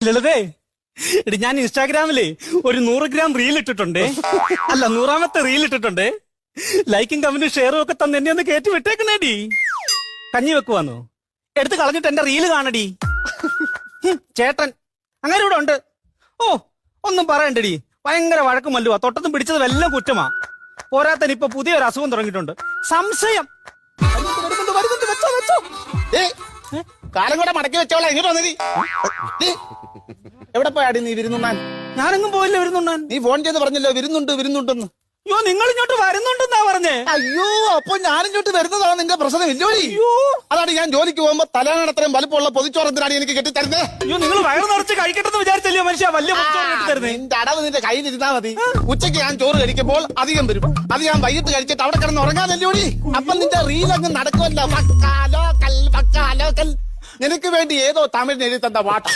ലളിതേ എടി ഞാൻ ഇൻസ്റ്റാഗ്രാമില് ഒരു 100 ഗ്രാം റീൽ ഇട്ടിട്ടുണ്ട്. അല്ല 100ാമത്തെ റീൽ ഇട്ടിട്ടുണ്ട്. ലൈക്കും കമന്റും ഷെയറും ഒക്കെ തന്നെ എന്നെ ഒന്ന് കയറ്റി വിട്ടേക്കണേടി. കഞ്ഞി വെക്കുവാന്നോ? എടുത്ത് കളഞ്ഞിട്ട് എന്റെ റീല് കാണടി. ചേട്ടൻ അങ്ങനെ ഇവിടെ ഉണ്ട്. ഓ ഒന്നും പറയണ്ടടി, ഭയങ്കര വഴക്കും മല്ലുവാ. തൊട്ടതും പിടിച്ചത് വല്ല കുറ്റമാ. പോരാത്തന് ഇപ്പൊ പുതിയൊരു അസുഖം തുടങ്ങിയിട്ടുണ്ട്, സംശയം. വരുന്നുണ്ട്, വെച്ചോ വെച്ചോ. കാലം കൂടെ മടക്കി വെച്ചോളാം. ഇങ്ങോട്ട് വന്നതി. എവിടെ പോയാടി നീ വിരുന്നുണ്ണാൻ? ഞാനെങ്ങും പോയില്ല വരുന്നുണ്ടാൻ. നീ ഫോൺ ചെയ്ത് പറഞ്ഞല്ലോ വിരുന്നുണ്ടെന്ന്. അയ്യോ നിങ്ങൾ ഇങ്ങോട്ട് വരുന്നുണ്ടെന്നാ പറഞ്ഞേ. അയ്യോ അപ്പൊ ഞാനിങ്ങോട്ട് വരുന്നതാണ് നിന്റെ പ്രശ്നം ഇല്ലോടി. അതാണ് ഞാൻ ജോലിക്ക് പോകുമ്പോ തലയാണത്രയും വലുപ്പമുള്ള പൊതിച്ചോറത്തിനാണ് എനിക്ക് കെട്ടിത്തരുന്നത്. അയ്യോ നിങ്ങൾ വയറ് നിറച്ച് കഴിക്കട്ടെന്ന് വിചാരിച്ചല്ലോ മനുഷ്യ വലിയ തരുന്നേ. നിന്റെ അടവ് നിന്റെ കയ്യിലിരുന്നാ മതി. ഉച്ചയ്ക്ക് ഞാൻ ചോറ് കഴിക്കുമ്പോൾ അധികം വരും. അത് ഞാൻ വൈകിട്ട് കഴിച്ചിട്ട് അവിടെ കിടന്ന് ഉറങ്ങാനല്ലോടി. അപ്പൊ നിന്റെ റീൽ അങ്ങ് നടക്കുമല്ലോ. നിനക്ക് വേണ്ടി ഏതോ തമിഴിന് എഴുതി തന്ന പാട്ട.